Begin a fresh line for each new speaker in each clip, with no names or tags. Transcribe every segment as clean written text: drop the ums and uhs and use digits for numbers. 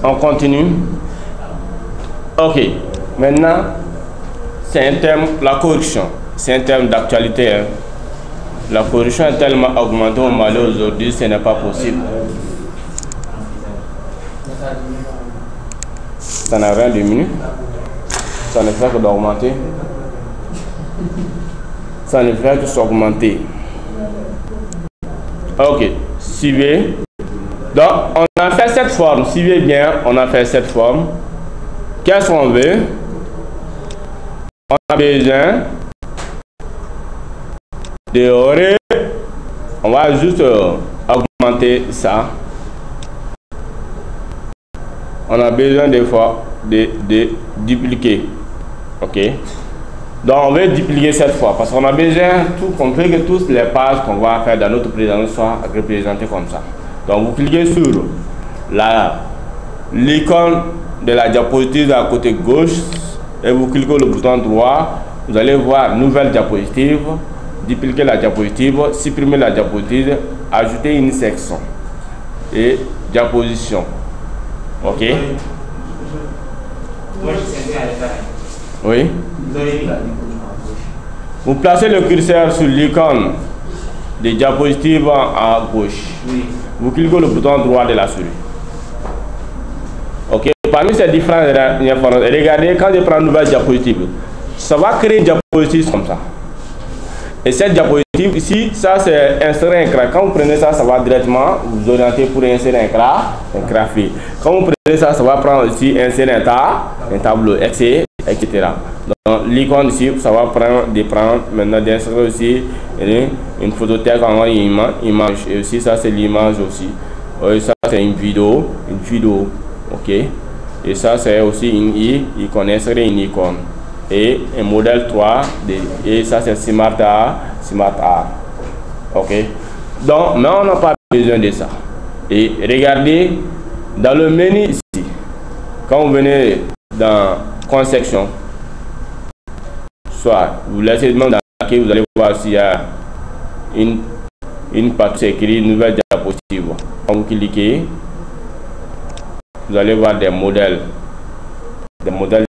On continue. Ok. Maintenant, c'est un terme, la corruption. C'est un terme d'actualité. Hein. La corruption est tellement augmentée au Mali aujourd'hui, ce n'est pas possible. Ça n'a rien diminué. Ça ne fait que d'augmenter. Ça ne fait que s'augmenter. Ok. Suivez. Donc, on a fait cette forme. Suivez bien, on a fait cette forme. Qu'est-ce qu'on veut? On a besoin de... On va juste augmenter ça. On a besoin des fois de dupliquer. Ok. Donc on veut dupliquer cette fois parce qu'on a besoin qu'on veut que toutes les pages qu'on va faire dans notre présentation soient représentées comme ça. Donc vous cliquez sur l'icône de la diapositive à côté gauche et vous cliquez le bouton droit. Vous allez voir nouvelle diapositive, dupliquer la diapositive, supprimer la diapositive, ajouter une section et diaposition. Ok. Oui. Vous placez le curseur sur l'icône de diapositive à gauche. Vous cliquez le bouton droit de la souris. Ok. Parmi ces différentes informations, regardez, quand je prends une nouvelle diapositive, ça va créer une diapositive comme ça. Et cette diapositive ici, ça c'est insérer un écran. Quand vous prenez ça, ça va directement vous orienter pour insérer un graphique. Quand vous prenez ça, ça va prendre ici, insérer un tableau, etc. Donc l'icône ici, ça va prendre maintenant d'insérer aussi une photothèque en image. Et aussi ça c'est l'image aussi. Et ça c'est une vidéo. Ok. Et ça c'est aussi une icône, insérer une icône. Et un modèle 3 et ça c'est Smart Art. Ok. Donc mais on n'a pas besoin de ça. Et regardez dans le menu ici, quand vous venez dans conception, soit vous laissez même dans laquelle vous allez voir s'il y a une partie écrite nouvelle diapositive. Quand vous cliquez, vous allez voir des modèles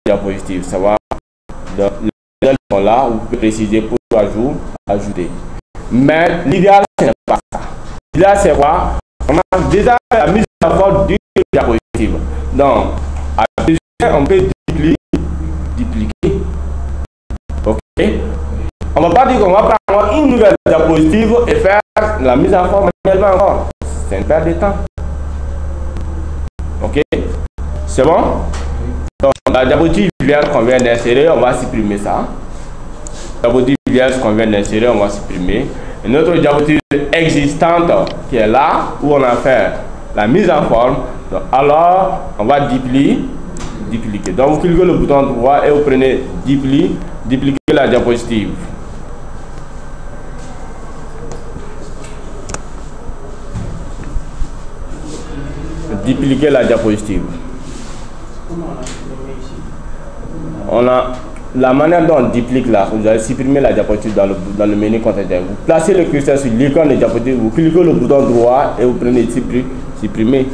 diapositives. Ça va. Donc, les modèles sont là, vous pouvez préciser pour ajouter. Mais l'idéal, ce n'est pas ça. L'idéal, c'est quoi? On a déjà fait la mise en forme d'une diapositive. Donc, à besoin, on peut dupliquer. Ok? On ne va pas dire qu'on va prendre une nouvelle diapositive et faire la mise en forme manuellement encore. C'est une perte de temps. Ok? C'est bon? Donc, la diapositive vierge qu'on vient d'insérer, on va supprimer ça. La diapositive vierge qu'on vient d'insérer, on va supprimer. Et notre diapositive existante qui est là, où on a fait la mise en forme, donc, alors on va dupliquer. Donc vous cliquez le bouton droit et vous prenez dupliquer la diapositive. Dupliquer la diapositive. On a la manière dont on duplique là, vous allez supprimer la diapositive dans le menu contenu. Vous placez le curseur sur l'icône de diapositive, vous cliquez le bouton droit et vous prenez supprimer.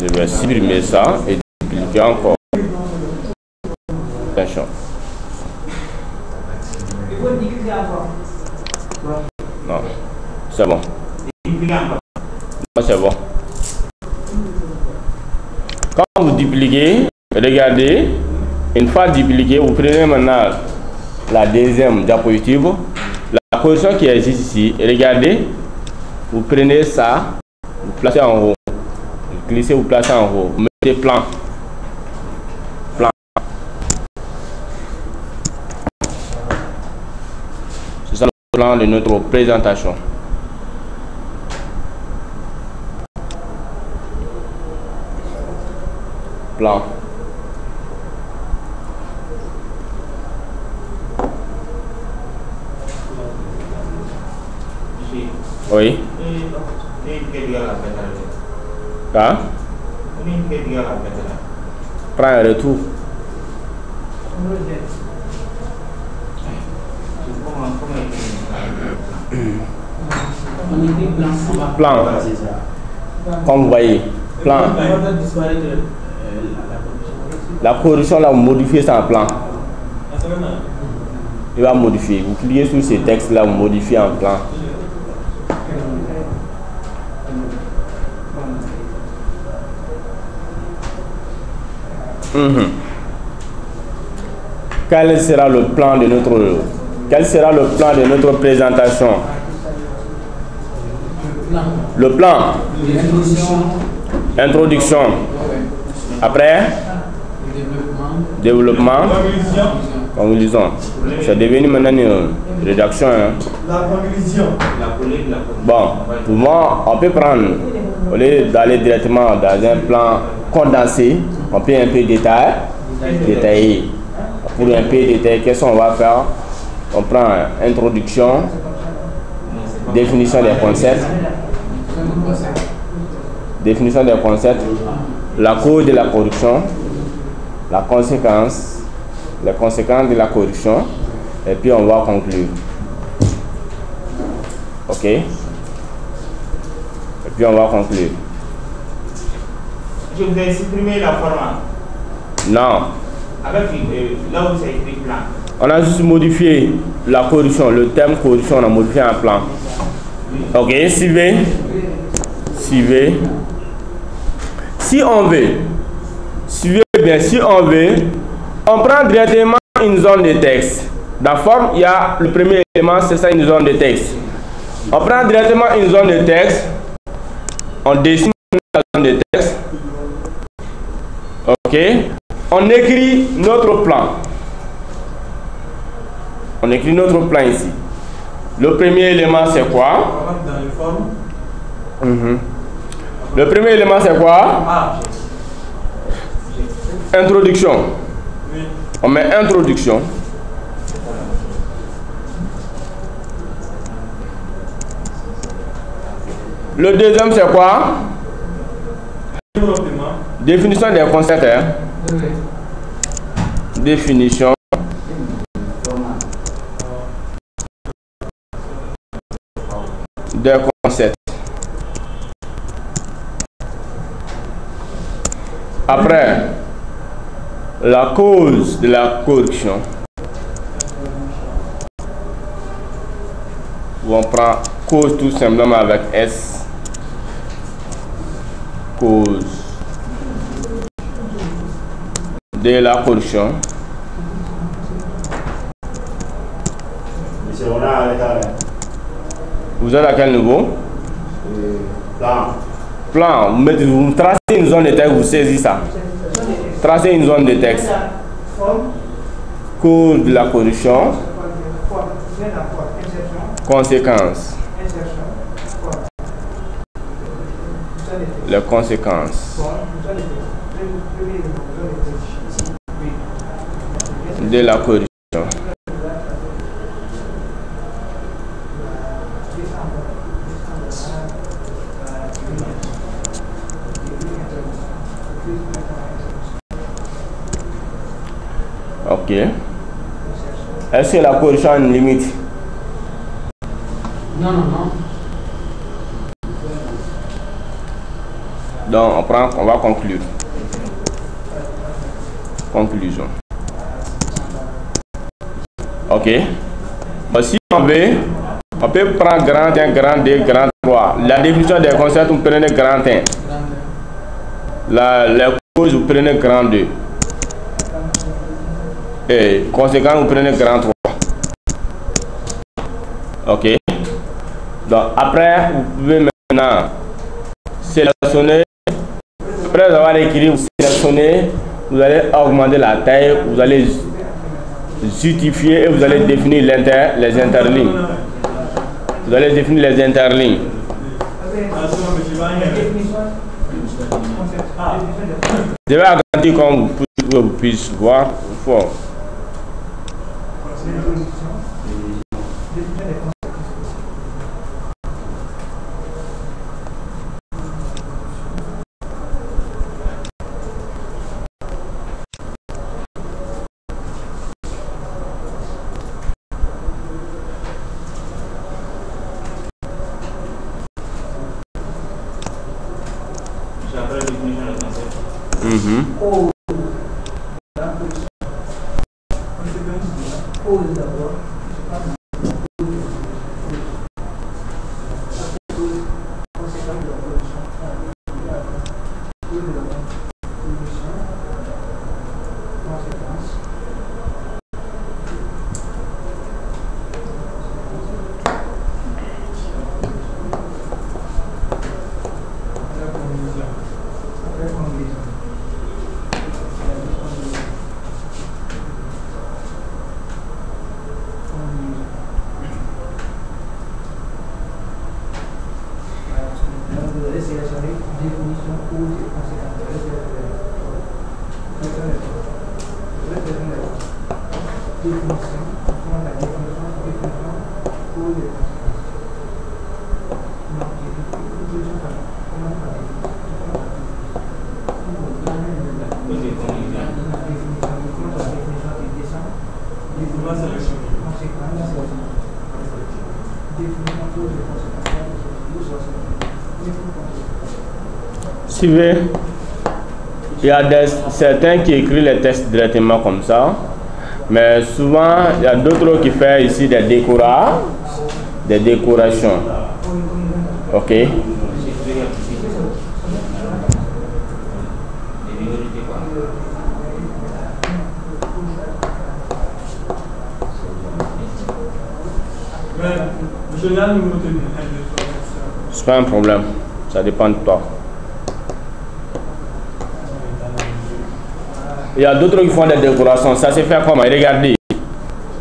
Je vais supprimer ça et dupliquer encore. Attention. Non, c'est bon. C'est bon. Quand vous dupliquez, regardez, une fois dupliqué, vous prenez maintenant la deuxième diapositive, la position qui existe ici, regardez, vous prenez ça, vous placez en haut, vous glissez, vous placez en haut, vous mettez plan, plan de notre présentation. Plan. Oui. Hein? Prends un retour. Plan. Comme vous voyez, plan. La correction là, vous modifiez ça en plan. Il va modifier. Vous cliquez sur ces textes là, vous modifiez en plan. Quel sera le plan de notre présentation? Le plan. Introduction. Après, développement. Conclusion. C'est devenu maintenant une rédaction. La conclusion. Bon, pour moi, on peut prendre, au lieu d'aller directement dans un plan condensé, on peut un peu détailler. Pour un peu détailler, qu'est-ce qu'on va faire? On prend introduction, définition des concepts, la cause de la corruption, la conséquence, les conséquences de la corruption, et puis on va conclure. Ok? Et puis on va conclure.
Je vous ai supprimé la format.
Non.
Avec là où c'est écrit plan.
On a juste modifié la corruption, le terme corruption, on a modifié un plan. Ok, suivez. Si on veut, suivez bien, si on veut, on prend directement une zone de texte. Dans la forme, il y a le premier élément, c'est ça, une zone de texte. On prend directement une zone de texte, on dessine la zone de texte. Ok, on écrit notre plan. On écrit notre plan ici. Le premier élément, c'est quoi? Le premier élément, c'est quoi? Introduction. On met introduction. Le deuxième, c'est quoi? Définition des concepts. Définition des concepts. Après, la cause de la corruption. Où on prend cause tout simplement avec S. Cause de la corruption. Vous êtes à quel niveau? Plan. Vous tracez une zone de texte, vous saisissez ça. Tracez une zone de texte. Cause de la corruption. Conséquences. Les conséquences de la corruption. Ok. Est-ce que la corruption a une limite?
Non.
Donc on va conclure. Conclusion. Ok. Si on veut, on peut prendre grand 1, grand 2, grand 3. La définition des concepts, vous prenez grand 1. La cause, vous prenez grand 2. Et conséquent, vous prenez grand 3. Ok. Donc après, vous pouvez maintenant sélectionner. Après avoir écrit, vous sélectionnez, vous allez augmenter la taille, vous allez justifier et vous allez définir les interlignes. Vous allez définir les interlignes. Je vais agrandir comme vous puissiez voir fort. Suivez, il y a certains qui écrivent les textes directement comme ça, mais souvent il y a d'autres qui font ici des décorations. Ok. C'est pas un problème, ça dépend de toi. Il y a d'autres qui font des décorations, ça se fait comment? Regardez,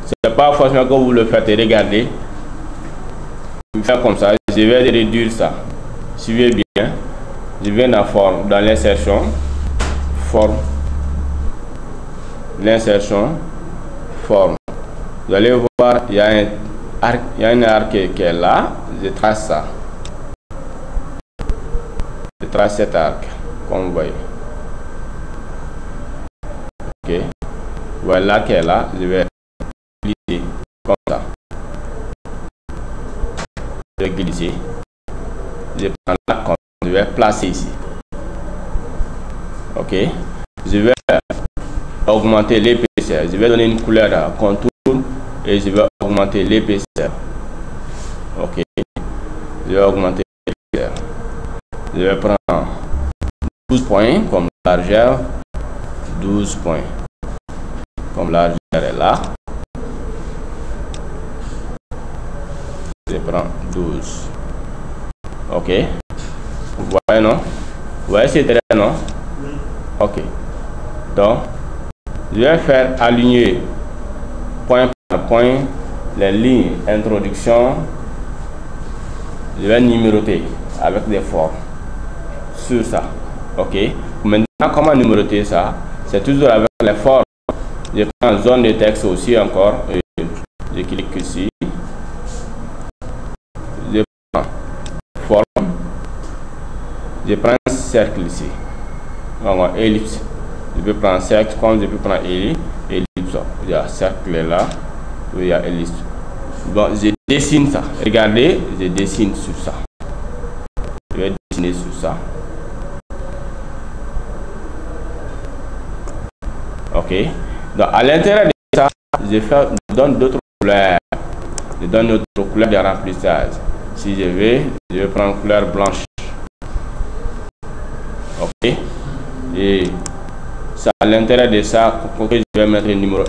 c'est pas forcément que vous le faites, regardez. Je vais faire comme ça, je vais réduire ça. Suivez bien, je viens dans forme, dans l'insertion, forme, l'insertion, forme. Vous allez voir, il y a un arc qui est là, je trace ça. Je trace cet arc, comme vous voyez. Ok, voilà qui est là, je vais glisser comme ça. Je vais glisser. Je prends là, comme je vais placer ici. Ok, je vais augmenter l'épaisseur. Je vais donner une couleur à contour et je vais augmenter l'épaisseur. Ok, je vais augmenter l'épaisseur. Je vais prendre 12 points comme largeur. 12 points comme largeur est là, je prends 12. Ok, vous voyez, non? Vous voyez c'est très, non? Ok, donc je vais faire aligner point par point les lignes introduction. Je vais numéroter avec des formes sur ça. Ok, maintenant comment numéroter ça? C'est toujours avec les formes. Je prends zone de texte aussi encore et je clique ici. Je prends forme. Je prends cercle ici. Donc, ellipse. Je peux prendre cercle comme je peux prendre ellipse. Il y a cercle là. Il y a ellipse. Bon, je dessine ça. Regardez, je dessine sur ça. Je vais dessiner sur ça. Ok, donc à l'intérieur de ça, je donne d'autres couleurs. Je donne d'autres couleurs de remplissage. Si je vais prendre couleur blanche. Ok, et ça à l'intérieur de ça, je vais mettre le numéro 1.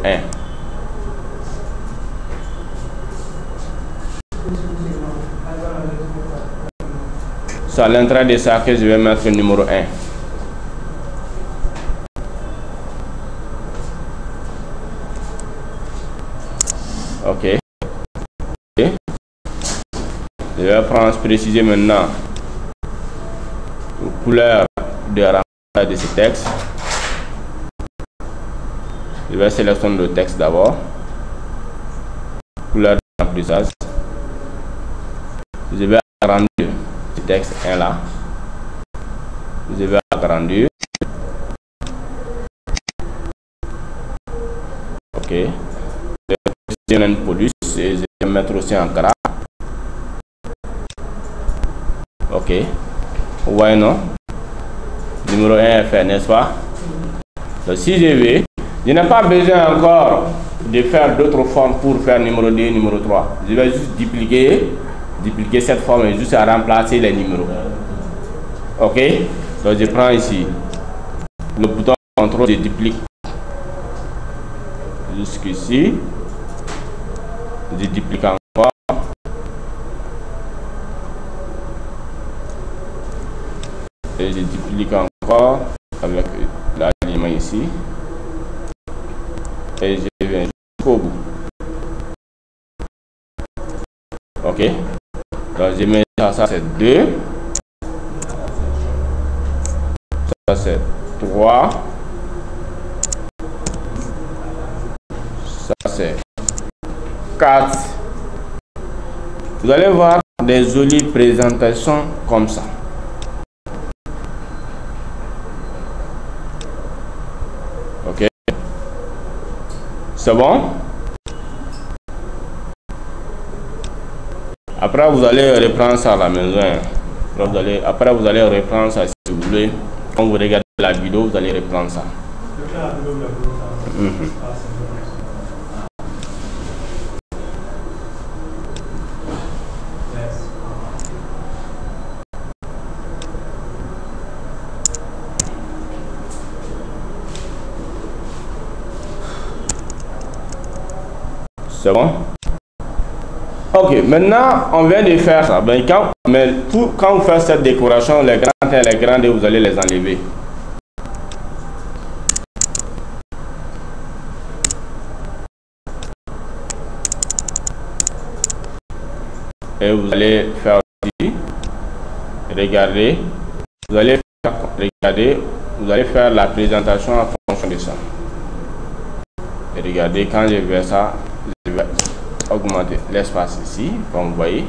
C'est à l'intérieur de ça que je vais mettre le numéro 1. Ok. Je vais prendre, préciser maintenant la couleur de remplissage de ce texte. Je vais sélectionner le texte d'abord. Couleur de remplissage. Je vais agrandir ce texte 1 là. Je vais agrandir. Ok. Je vais une police et je vais mettre aussi en gras. Ok. Vous voyez, non? Numéro 1 est fait, n'est-ce pas? Donc, si je vais, je n'ai pas besoin encore de faire d'autres formes pour faire numéro 2, numéro 3. Je vais juste dupliquer cette forme et juste à remplacer les numéros. Ok? Donc, je prends ici le bouton contrôle, je duplique jusqu'ici. Je duplique encore. Et je duplique encore avec l'alignement ici. Et je viens jusqu'au bout. Ok. Donc je mets ça c'est 2. Ça c'est 3. Ça c'est 4. Vous allez voir des jolies présentations comme ça. Ok. C'est bon? Après, vous allez reprendre ça à la maison. Après, vous allez reprendre ça si vous voulez. Quand vous regardez la vidéo, vous allez reprendre ça. C'est bon? Ok, maintenant on vient de faire ça. Ben, quand vous faites cette décoration, les grandes et les grandes, vous allez les enlever. Et vous allez faire ici, regardez, vous allez faire la présentation en fonction de ça. Et regardez, quand je vais ça, je vais augmenter l'espace ici, comme vous voyez,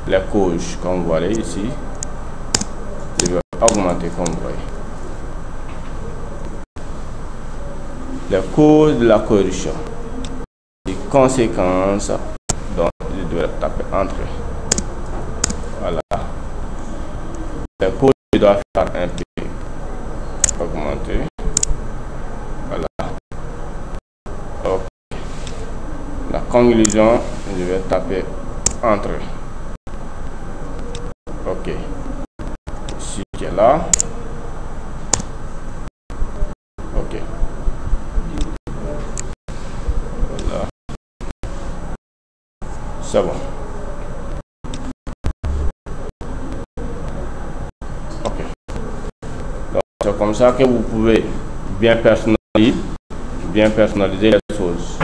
les couches, comme vous voyez ici, je vais augmenter, comme vous voyez, les couches de la correction, les conséquences, donc je dois taper entre, voilà, les couches je dois faire un peu augmenter, voilà. La conclusion, je vais taper entre. Ok. Ici qui est là. Ok. Voilà. C'est bon. Ok. Donc c'est comme ça que vous pouvez bien personnaliser les choses.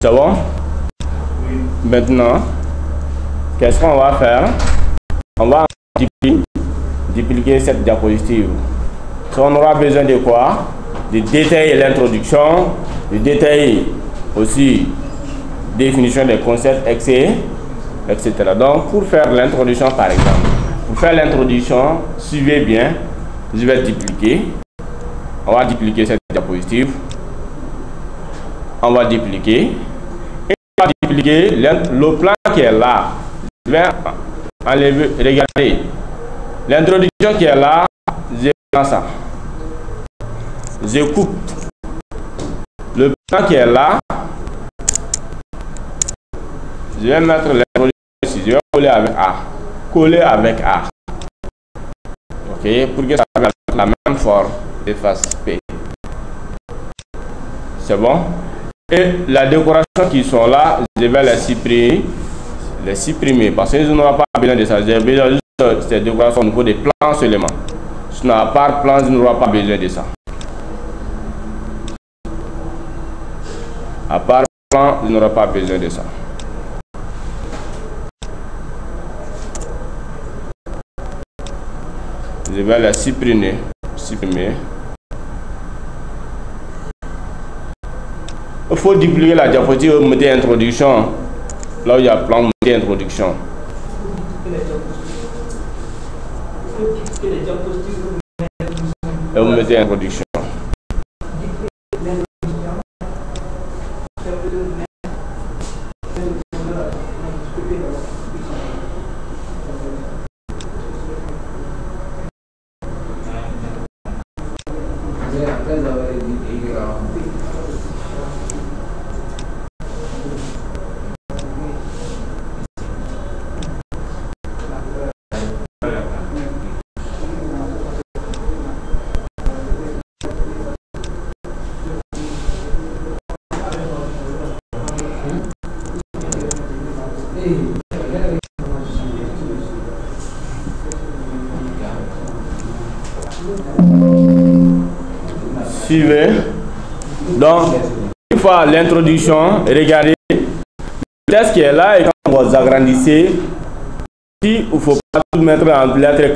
C'est bon? Oui. Maintenant, qu'est-ce qu'on va faire? On va dupliquer cette diapositive. So, on aura besoin de quoi? De détailler l'introduction, de détailler aussi définition des concepts, etc. Donc, pour faire l'introduction, par exemple, pour faire l'introduction, suivez bien, je vais dupliquer. On va dupliquer cette diapositive. On va dupliquer. Le plan qui est là. Je vais enlever, regardez. L'introduction qui est là, je prends ça. Je coupe. Le plan qui est là, je vais mettre l'introduction ici. Je vais coller avec A. Coller avec A. Ok, pour que ça ait la même forme de face P. C'est bon? Et la décoration qui sont là, je vais les supprimer parce que nous n'aurons pas besoin de ça. J'ai besoin juste de ces décorations au niveau des plans seulement. Sinon, à part plans, nous n'aurons pas besoin de ça. À part plans, nous n'aurons pas besoin de ça. Je vais la supprimer. Il faut dupliquer la diapositive, mettez introduction. Là où il y a plan, mettez introduction. Et vous mettez introduction. Suivez. Donc, une fois l'introduction, regardez le texte qui est là et quand vous agrandissez, il ne faut pas tout mettre en lettres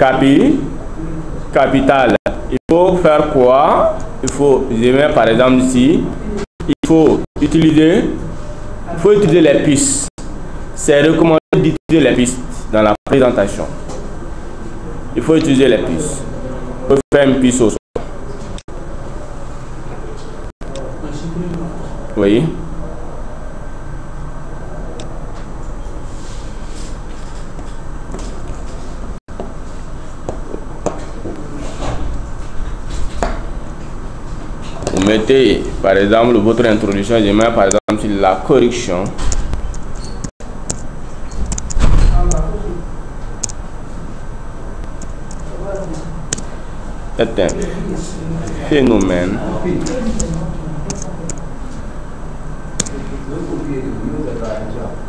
capitales. Il faut faire quoi? Il faut, je mets par exemple ici, il faut utiliser les puces. C'est recommandé d'utiliser les puces dans la présentation. Il faut utiliser les puces. Il faut faire une puce au sol. Oui. Vous mettez par exemple votre introduction, je mets par exemple sur la correction. C'est un phénomène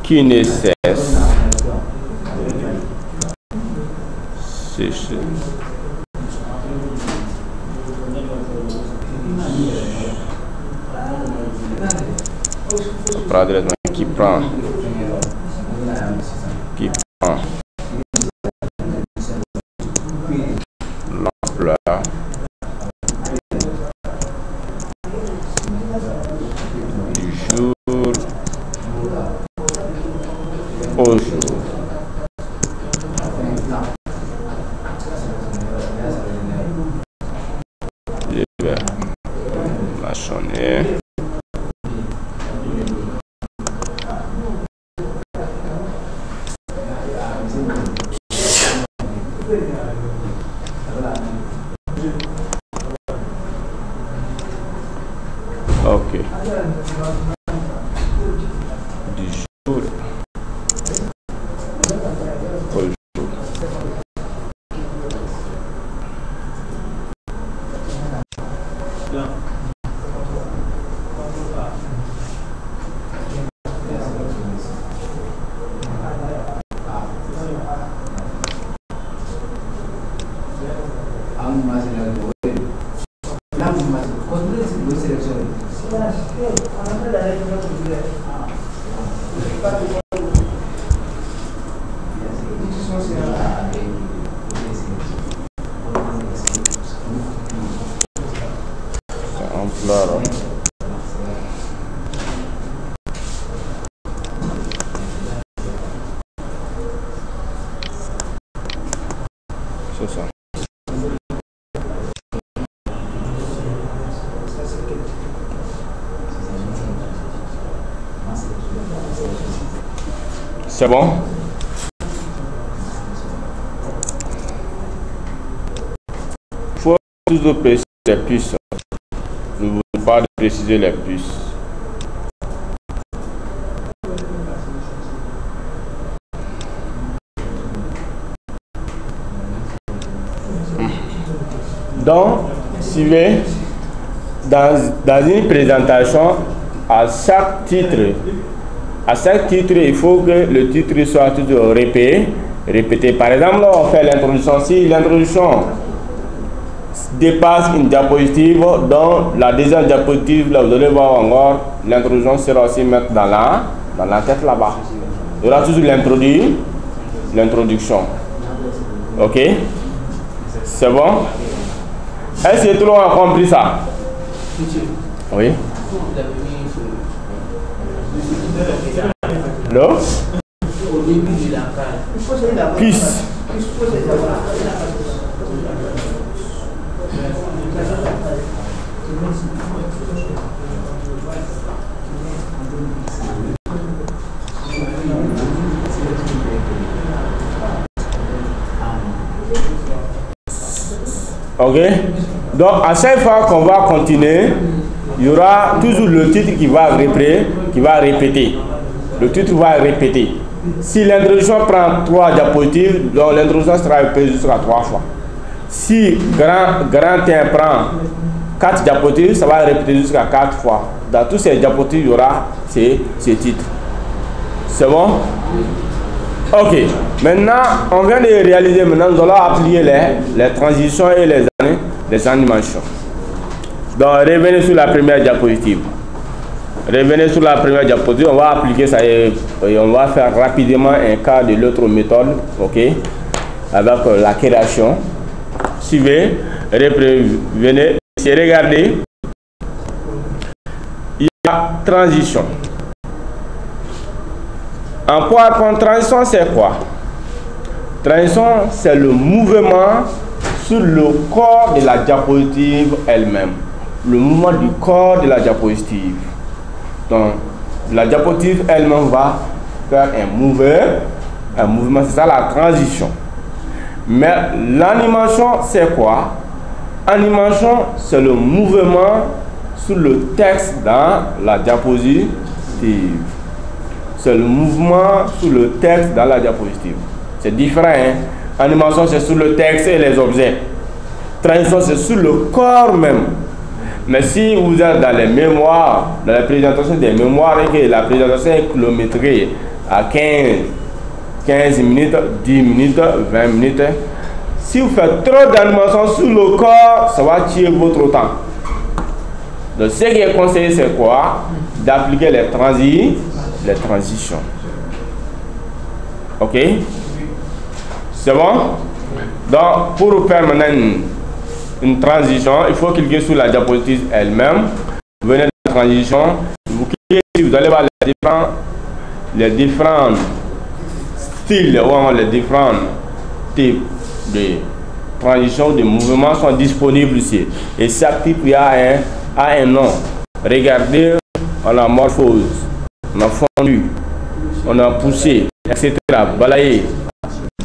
qui ne cesse qui prend l'ampleur du jour au jour. Je vais mâchonner. Ok. Du jour au jour. Claro. C'est ça. C'est bon? Il faut toujours préciser les puces. Ne vous pas de préciser les puces. Donc, suivez, dans une présentation, à chaque titre, il faut que le titre soit toujours répété. Par exemple, là, on fait l'introduction. Si l'introduction dépasse une diapositive, dans la deuxième diapositive, là, vous allez voir encore, l'introduction sera aussi mettre dans la tête là-bas. Il y aura toujours l'introduction. Ok? C'est bon? Est-ce que tout le monde a compris ça? Oui. Non? Peace. Ok. Donc à chaque fois qu'on va continuer, il y aura toujours le titre qui va répéter. Le titre va répéter. Si l'introduction prend 3 diapositives, donc l'introduction sera répétée jusqu'à 3 fois. Si grand 1 prend 4 diapositives, ça va répéter jusqu'à 4 fois. Dans tous ces diapositives, il y aura ces titres. C'est bon? Ok. Maintenant, on vient de réaliser, maintenant nous allons appliquer les transitions et les animations. Donc, revenez sur la première diapositive. Revenez sur la première diapositive, on va appliquer ça et on va faire rapidement un cas de l'autre méthode, ok, avec la création. Suivez, venez, ici, regardez, il y a transition. En PowerPoint, transition c'est quoi? Transition c'est le mouvement sur le corps de la diapositive elle-même. Le mouvement du corps de la diapositive. Donc, la diapositive elle-même va faire un mouvement, c'est ça la transition. Mais l'animation, c'est quoi? Animation, c'est le mouvement sur le texte dans la diapositive. C'est le mouvement sur le texte dans la diapositive. C'est différent, hein? Animation, c'est sur le texte et les objets. Transition, c'est sur le corps même. Mais si vous êtes dans les mémoires, dans la présentation des mémoires, et que la présentation est kilométrée à 15 minutes, 10 minutes, 20 minutes, si vous faites trop d'animation sur le corps, ça va tuer votre temps. Donc ce qui est conseillé, c'est quoi? D'appliquer les transitions. Ok? C'est bon? Donc, pour faire maintenant une transition, il faut cliquer sur la diapositive elle-même. Vous venez de la transition, vous cliquez ici, vous allez voir les différents styles ou les différents types de transition, de mouvements sont disponibles ici. Et chaque type a un nom. Regardez, on a morphose, on a fondu, on a poussé, etc. Balayé,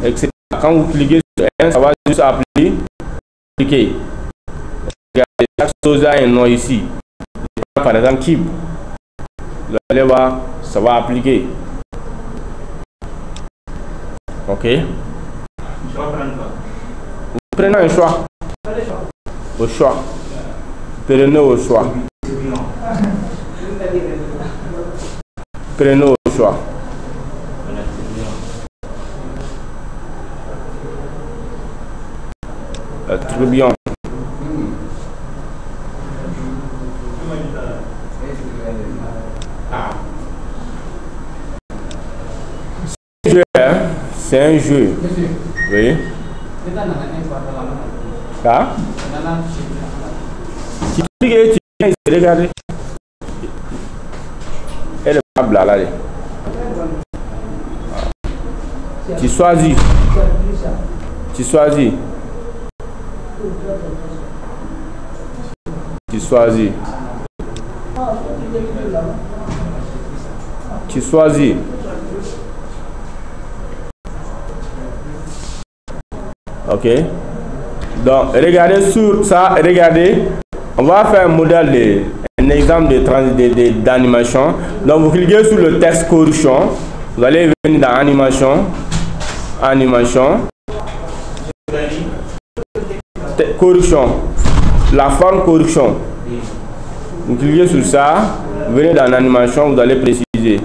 etc. Quand vous cliquez sur un, ça va juste appliquer. Regardez, chaque chose a un nom ici. Par exemple, keep. Vous allez voir, ça va appliquer. Ok. Vous prenez un choix. Au choix. Prenez au choix. Prenez au choix. Très bien. C'est un jeu. Oui. Ah? Tu regardes. Elle est pas blalée. Tu choisis. Tu choisis. Tu choisis. Tu choisis. Ok. Donc, regardez sur ça. Regardez. On va faire un modèle un exemple d'animation. Donc, vous cliquez sur le texte correction. Vous allez venir dans animation. Animation. Correction. La forme correction. Vous cliquez sur ça. Vous venez dans l'animation. Vous allez préciser.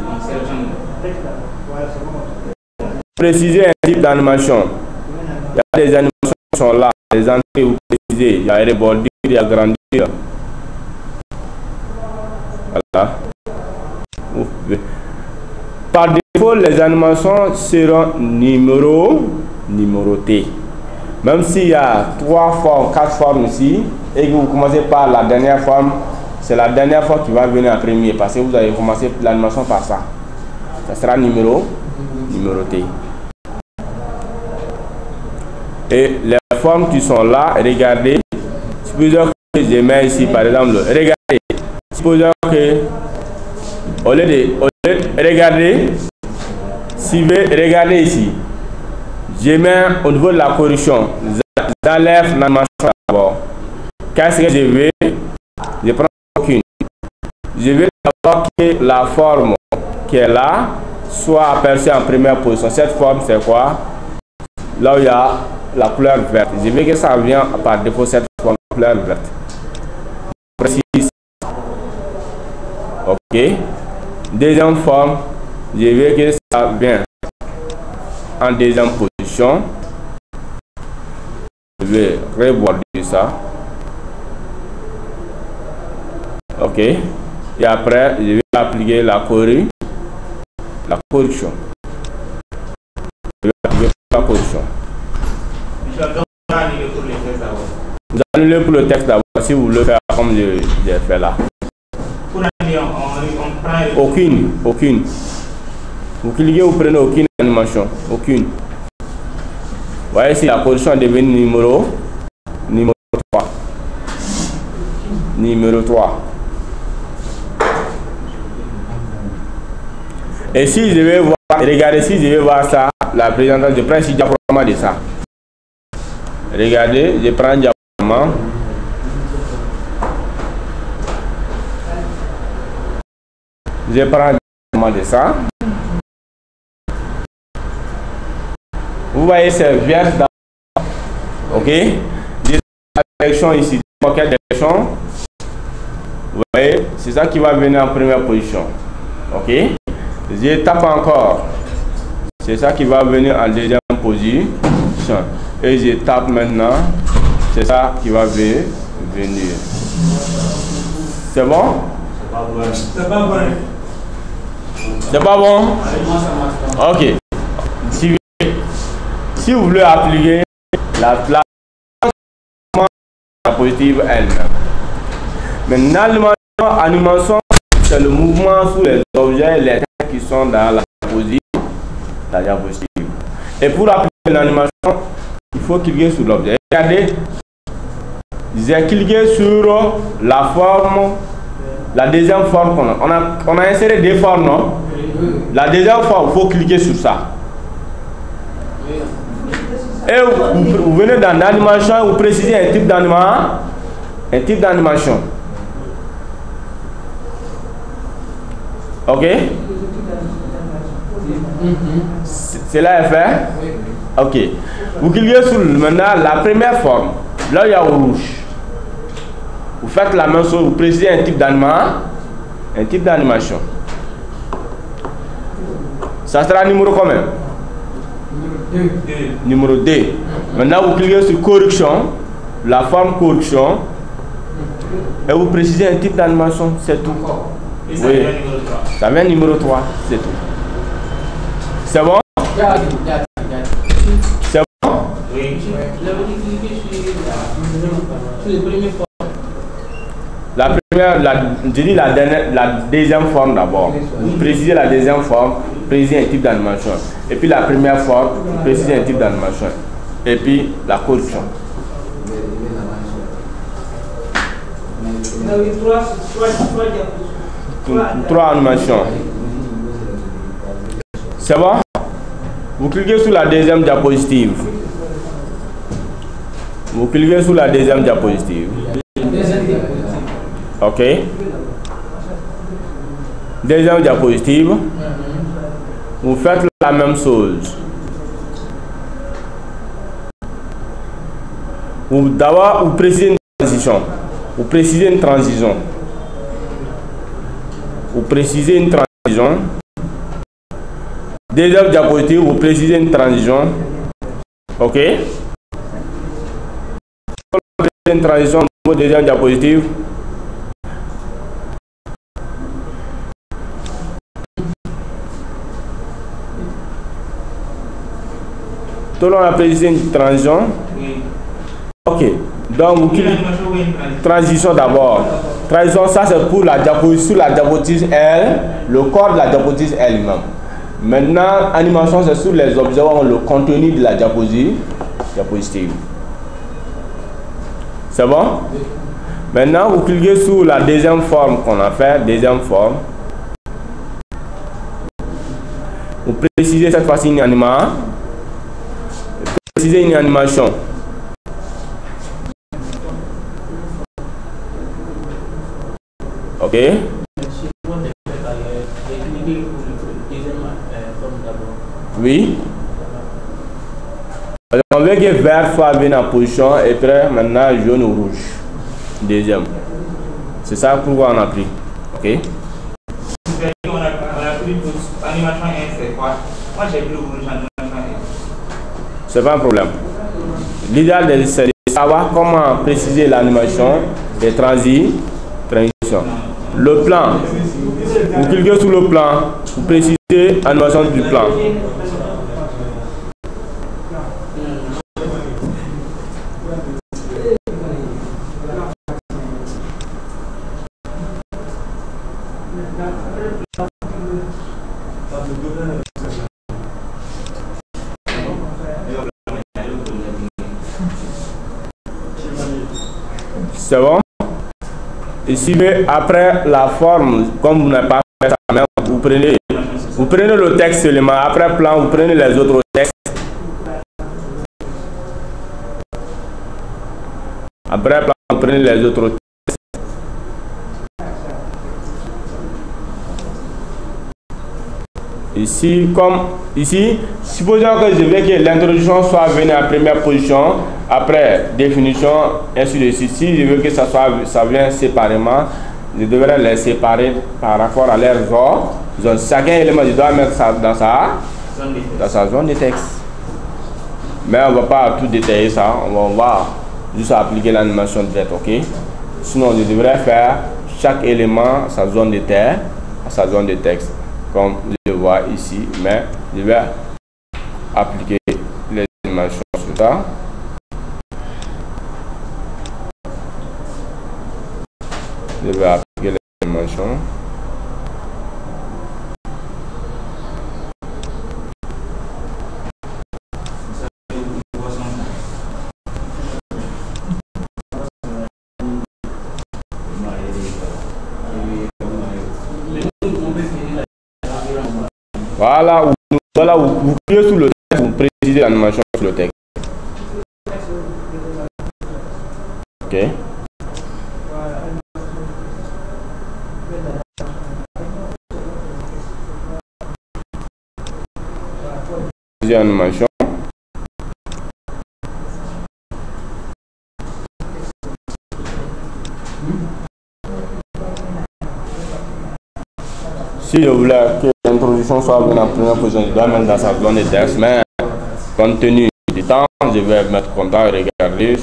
Préciser un type d'animation. Il y a des animations qui sont là. Les entrées, vous précisez. Il y a rebordir, il y a grandir. Voilà. Par défaut, les animations seront numérotées. Même s'il y a 3 formes, 4 formes ici, et que vous commencez par la dernière forme, c'est la dernière forme qui va venir en premier, parce que vous avez commencé l'animation par ça. Ça sera numéroté. Et les formes qui sont là, regardez, supposons que je mets ici par exemple, regardez, supposons que, au lieu de regarder, si vous regardez ici, je mets au niveau de la correction, j'enlève l'animation d'abord. Qu'est-ce que je vais? Je prends aucune. Je vais d'abord que la forme qui est là soit aperçue en première position. Cette forme, c'est quoi? Là où il y a la couleur verte. Je veux que ça vienne par défaut cette forme couleur verte. Précise. Ok. Deuxième forme, je veux que ça vienne en deuxième position. Je vais reborder ça. Ok. Et après, je vais appliquer la correction. Je vais appliquer la correction. Vous annulez pour le texte d'abord si vous voulez faire comme j'ai fait là.
Pour annuler, on prend
Aucune. Vous cliquez, vous prenez aucune animation. Aucune. Vous voyez ici la correction est devenue numéro 3. Numéro 3. Et si je vais voir, regardez, si je vais voir ça, la présentation, je prends ici diaporama de ça. Regardez, je prends diaporama. Je prends diaporama de ça. Vous voyez, c'est vert dans. Ok? La direction ici, quelle direction? Vous voyez, c'est ça qui va venir en première position. Ok? Je tape encore. C'est ça qui va venir en deuxième position. Et je tape maintenant. C'est ça qui va venir. C'est bon?
C'est pas bon.
C'est pas bon? Ok. Si vous voulez appliquer la positive L. Maintenant, l'animation, c'est le mouvement sur les objets, les textes qui sont dans la diapositive. Et pour appliquer l'animation, il faut cliquer sur l'objet. Regardez, j'ai cliqué sur la forme, la deuxième forme qu'on a. On a inséré 2 formes, non? La deuxième forme, il faut cliquer sur ça. Et vous venez dans l'animation, vous précisez un type d'animation. Ok? Cela est fait? Ok. Vous cliquez sur maintenant la première forme. Là, il y a au rouge. Vous faites la même chose, vous précisez un type d'animation. Ça sera numéro combien? Numéro 2. Maintenant, vous cliquez sur correction, la forme correction, et vous précisez un type d'animation, c'est tout.
Et ça
Oui.
vient numéro 3.
Ça vient numéro 3, c'est tout. C'est bon? C'est bon?
Oui.
La première, je dis la deuxième forme d'abord. Vous précisez la deuxième forme, précisez un type d'animation. Et puis la première forme, précisez un type d'animation. Et puis la correction. Trois animations. C'est bon? Vous cliquez sur la deuxième diapositive. Vous cliquez sur la deuxième diapositive. Ok. Deuxième diapositive. Vous faites la même chose. D'abord, vous précisez une transition. Vous précisez une transition. Vous précisez une transition. Deuxième diapositive, vous précisez une transition. Ok. Une transition au deuxième diapositive. Tout le monde a précisé une transition.
Oui.
Ok. Donc, transition d'abord. Transition, ça c'est pour la diapositive, sur la diapositive L, le corps de la diapositive elle-même. Maintenant, animation, c'est sur les objets, le contenu de la diapositive. C'est bon? Maintenant, vous cliquez sur la deuxième forme qu'on a fait, deuxième forme. Vous précisez cette fois-ci une animation. Précisez une animation. Ok. Oui. On veut que vert soit bien en position et puis maintenant jaune ou rouge. Deuxième. C'est ça pourquoi on a pris. Ok.
On a pris animation 1, c'est quoi? Moi j'ai pris le rouge en animation 1.
C'est pas un problème. L'idéal c'est de savoir comment préciser l'animation des transitions. Le plan. Vous cliquez sur le plan. Vous précisez l'animation du plan. C'est bon? Ici, après la forme, comme vous n'avez pas fait ça même, vous prenez le texte seulement. Après plan, vous prenez les autres textes. Après plan, vous prenez les autres textes. Ici, supposons que je veux que l'introduction soit venue en première position, après définition, ainsi de suite. Si je veux que ça vienne séparément, je devrais les séparer par rapport à leur zone. Chacun élément, je dois mettre ça dans sa zone de texte. Mais on ne va pas tout détailler ça, on va juste appliquer l'animation directe, ok? Sinon, je devrais faire chaque élément à sa zone de terre, à sa zone de texte. Comme je vois ici, mais je vais appliquer les animations sur ça. Je vais appliquer les animations. Voilà, vous cliquez sur le texte, vous précisez l'animation sur le texte. Ok. Animation. Si je voulais que l'introduction soit en première position, je dois mettre dans sa zone de texte, mais compte tenu du temps, je vais mettre comme ça et regarder.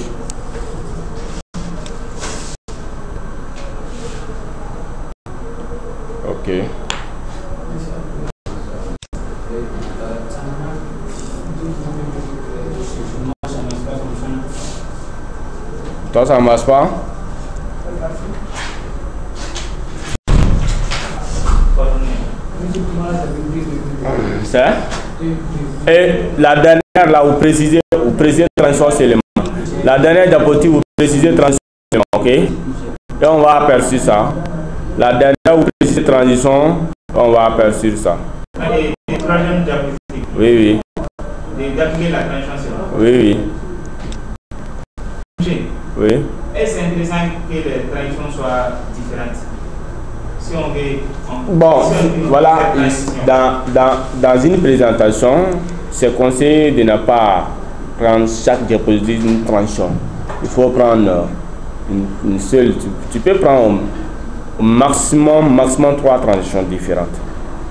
Ok. Toi, ça ne marche pas? C'est? Et la dernière, là, vous précisez transition élément. La dernière diapositive, vous précisez transition élément, ok? Et on va apercevoir ça. La dernière, vous précisez transition, on va apercevoir ça.
Et troisième diapositive.
Oui.
D'appliquer la transition élément.
Oui. Oui.
Et c'est intéressant que les transitions soient différentes. Si on veut,
bon, voilà, dans une présentation, c'est conseillé de ne pas prendre chaque diapositive une transition. Il faut prendre une seule. Tu peux prendre au maximum 3 transitions différentes.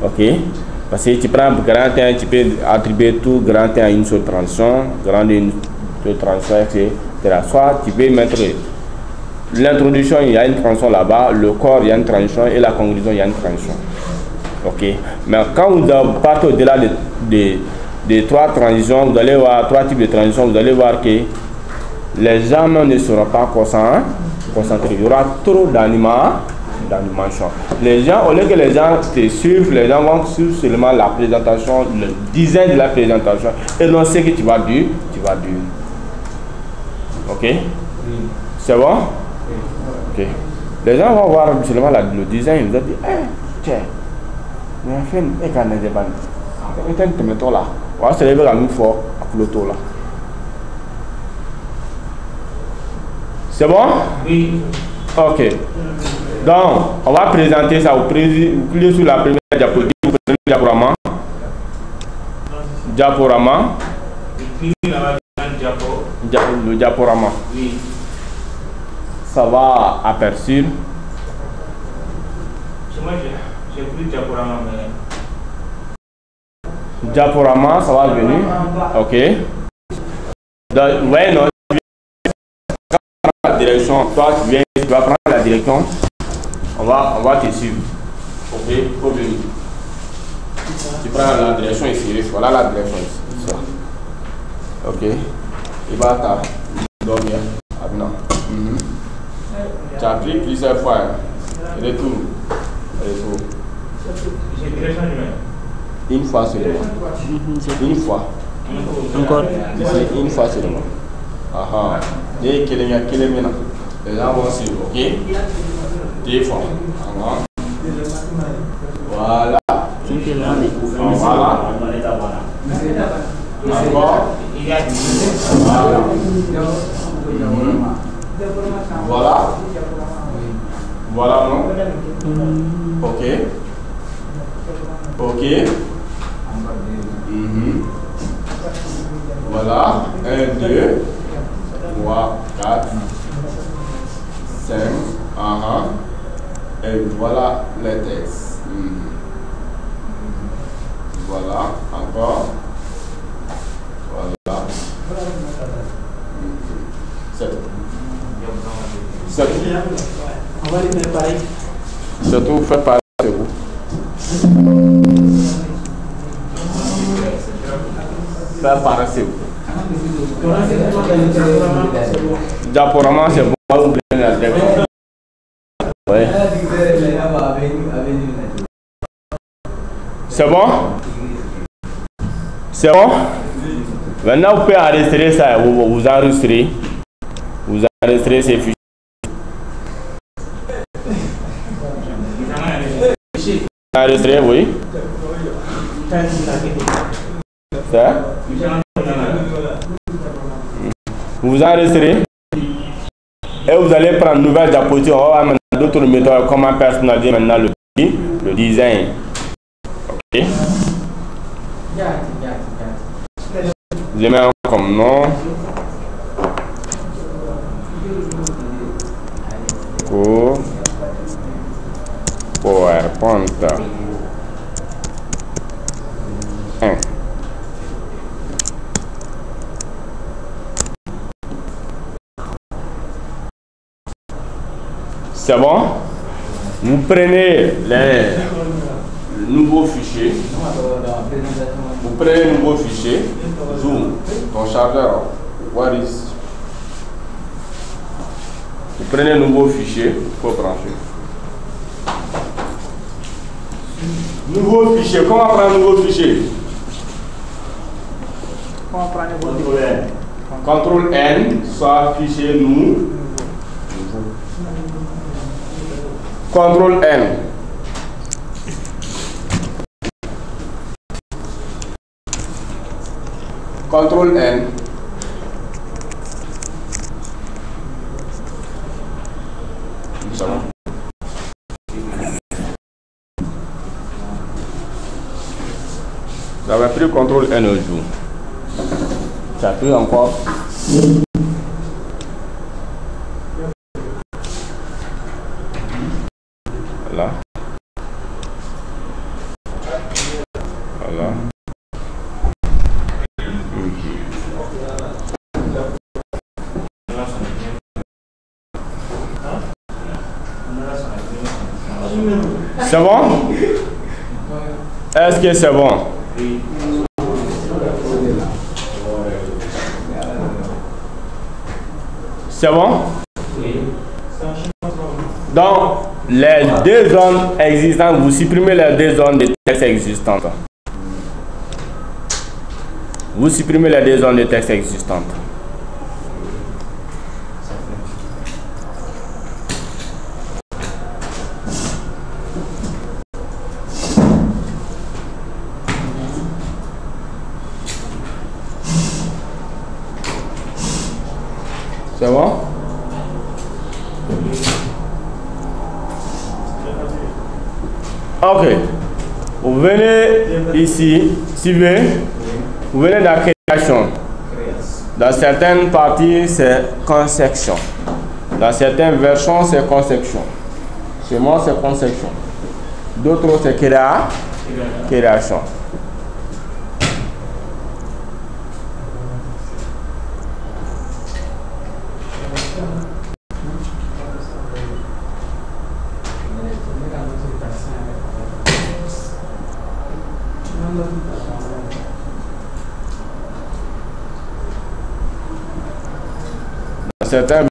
Ok? Parce que tu prends grand 1, tu peux attribuer tout grand 1 à une seule transition, grand 1 une seule transition, etc. Soit tu peux mettre l'introduction, il y a une transition là-bas, le corps, il y a une transition, et la conclusion, il y a une transition. Ok. Mais quand vous partez au-delà de 3 transitions, vous allez voir 3 types de transitions, vous allez voir que les gens ne seront pas concentrés. Il y aura trop d'animation. Les gens, au lieu que les gens te suivent, les gens vont suivre seulement la présentation, le design de la présentation, et non ce que tu vas dire. Ok? C'est bon? Ok. Les gens vont voir seulement le design, ils vont dire, tiens, mais en fait, il y a des bandes. Il y a des méthodes là. On va se lever la même fois à l'auto là. C'est bon?
Oui.
Ok. Donc, on va présenter ça. Vous cliquez sur la première diapositive. Vous prenez le diaporama. Diaporama. Le diaporama.
Oui.
Ça va aperçu.
Moi, j'ai pris le diaporama, mais...
Diaporama, ça va venir. Ok. Donc, ouais, non. La direction. Toi, tu vas prendre la direction. On va te suivre. Ok, faut venir. Tu prends la direction ici. Voilà la direction ici. Ça. Ok. Il va dormir. Maintenant. Tu as pris plusieurs fois. Retour.
J'ai direction humaine.
Une fois seulement. Une fois.
Encore.
Une fois seulement. Ah. Et qu'il y a les gens vont suivre. Ok. Deux fois. Voilà. Encore. Voilà. Voilà, non? Ok. Voilà. 1, 2, 3, 4, 5. Et voilà le texte. Voilà. Encore. Voilà. C'est tout.
On va les préparer.
C'est tout fait par vous. Faire par vous. Diaporama, c'est bon. Vous prenez la direction. Ouais. C'est bon? C'est bon? Maintenant, vous pouvez enregistrer ça. Vous enregistrez. Vous enregistrez ces fichiers. Enregistré, oui. Ça? Vous enregistrez. Et vous allez prendre une nouvelle diapositive. On va voir maintenant d'autres méthodes, comment personnaliser maintenant le design. Ok. Je mets comme nom. Cours. PowerPoint 1. C'est bon? Vous prenez les nouveaux fichiers. Vous prenez le nouveau fichier. Zoom. Ton chargeur. What is? Vous prenez un nouveau fichier. Pour brancher. Nouveau fichier. Comment prendre un nouveau fichier?
Comment prendre un nouveau fichier?
CTRL N, soit fichier nous. CTRL N. CTRL N. Ça va? J'avais pris CTRL N au jour. Ça peut encore. Voilà. Voilà. C'est bon? Est-ce que c'est bon?
Oui.
C'est bon?
Oui.
Donc, les deux zones existantes, vous supprimez les deux zones de texte existantes. Vous supprimez les deux zones de texte existantes. C'est bon? Ok. Vous venez ici, suivez. Vous venez dans création. Dans certaines parties, c'est conception. Dans certaines versions, c'est conception. Chez moi, c'est conception. D'autres, c'est création. Certains